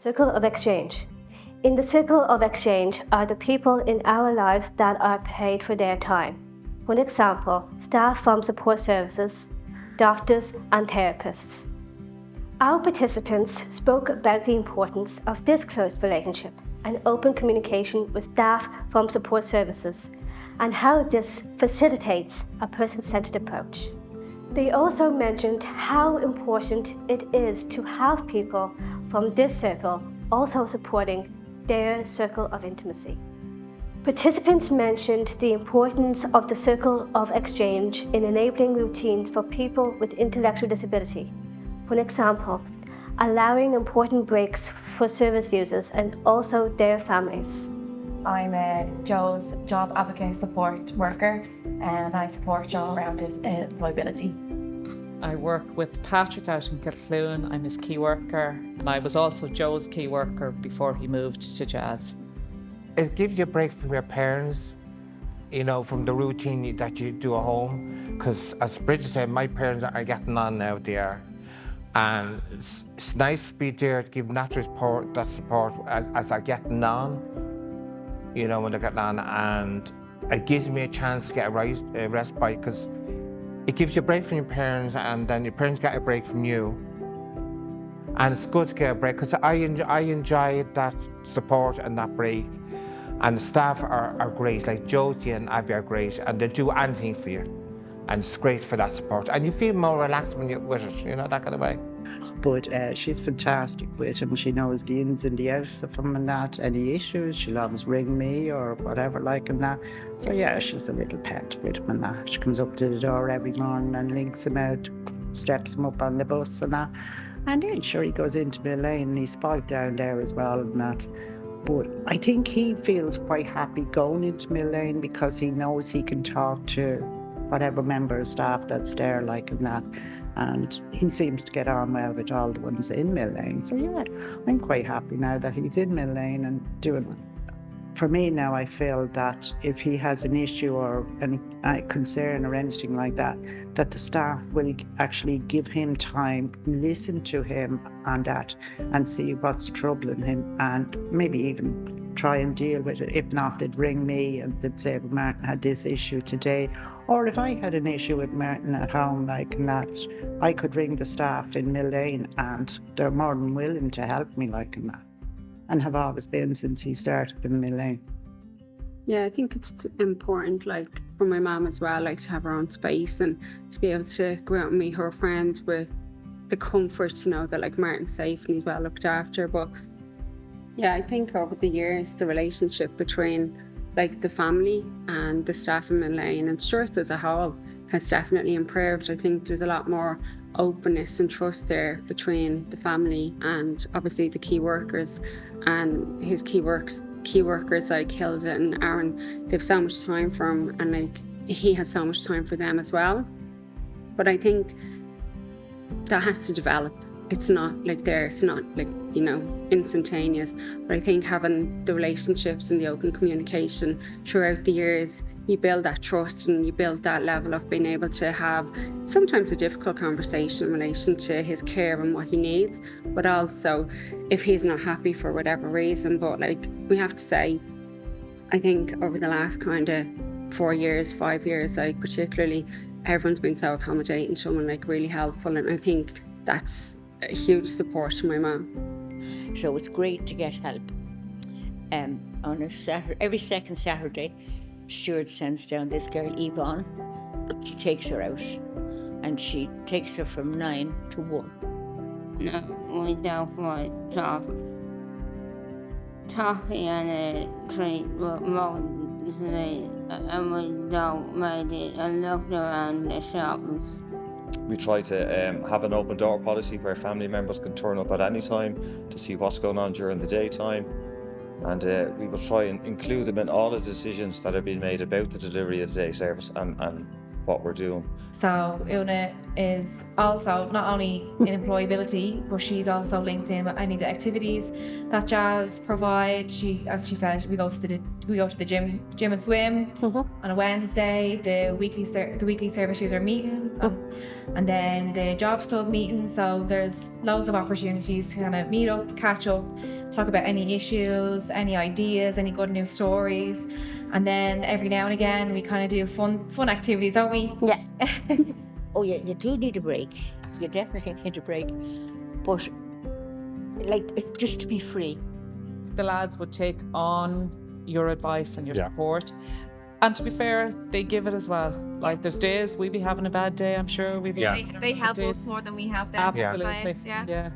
Circle of exchange. In the circle of exchange are the people in our lives that are paid for their time. For example, staff from support services, doctors and therapists. Our participants spoke about the importance of this close relationship and open communication with staff from support services and how this facilitates a person-centered approach. They also mentioned how important it is to have people from this circle also supporting their circle of intimacy. Participants mentioned the importance of the circle of exchange in enabling routines for people with intellectual disability. For example, allowing important breaks for service users and also their families. I'm Joe's job advocate support worker and I support Joe around his employability. I work with Patrick out in Kilcloon. I'm his key worker and I was also Joe's key worker before he moved to Jazz. It gives you a break from your parents, from the routine that you do at home. Because as Bridget said, my parents are getting on now there. And it's nice to be there to give that support as they're getting on, when they're getting on. And it gives me a chance to get a respite because it gives you a break from your parents and then your parents get a break from you. And it's good to get a break because I enjoy that support and that break. And the staff are great, like Josie and Abby are great, and they'll do anything for you. And it's great for that support. And you feel more relaxed when you're with it, that kind of way. But she's fantastic with him. She knows the ins and the outs of him and that. Any issues, she'll always ring me or whatever like and that. So yeah, she's a little pet with him and that. She comes up to the door every morning and links him out, steps him up on the bus and that. And then sure he goes into Mill Lane and he's spiked down there as well and that. But I think he feels quite happy going into Mill Lane because he knows he can talk to whatever member of staff that's there like and that. And he seems to get on well with all the ones in Mill Lane. So yeah, I'm quite happy now that he's in Mill Lane and doing it. For me now, I feel that if he has an issue or any concern or anything like that, that the staff will actually give him time, listen to him on that and see what's troubling him and maybe even try and deal with it. If not, they'd ring me and they'd say, well, Martin had this issue today. Or if I had an issue with Martin at home like that, I could ring the staff in Mill Lane and they're more than willing to help me like that. And have always been since he started in Mill Lane. Yeah, I think it's important, for my mum as well, to have her own space and to be able to go out and meet her friends with the comfort to know that Martin's safe and he's well looked after. But yeah, I think over the years, the relationship between the family and the staff in Mill Lane and Sturt as a whole has definitely improved. I think there's a lot more openness and trust there between the family and obviously the key workers and his key workers like Hilda and Aaron. They have so much time for him and he has so much time for them as well. But I think that has to develop. It's not instantaneous. But I think having the relationships and the open communication throughout the years, you build that trust and you build that level of being able to have sometimes a difficult conversation in relation to his care and what he needs, but also if he's not happy for whatever reason. But we have to say, I think over the last kind of 4 years, 5 years, particularly, everyone's been so accommodating to him and really helpful, and I think that's a huge support to my mum. So it's great to get help. On a Saturday, every second Saturday, Stuart sends down this girl, Yvonne. She takes her out and she takes her from 9 to 1. No, we go for coffee and a treat, but mostly, and we don't mind it and look around the shops. We try to have an open door policy where family members can turn up at any time to see what's going on during the daytime. And we will try and include them in all the decisions that are being made about the delivery of the day service and what we're doing. So Una is also not only in employability, but she's also linked in with any of the activities that Jazz provides. She, as she said, we go to the gym and swim on a Wednesday. The weekly service user meeting, and then the jobs club meeting. So there's loads of opportunities to kind of meet up, catch up, talk about any issues, any ideas, any good news stories. And then every now and again, we kind of do fun activities, don't we? Yeah. Oh yeah, you do need a break. You definitely need a break. But like, it's just to be free. The lads would take on your advice and your support. And to be fair, they give it as well. Like, there's days we be having a bad day, I'm sure. They help us more than we help them. Absolutely. Lives, yeah.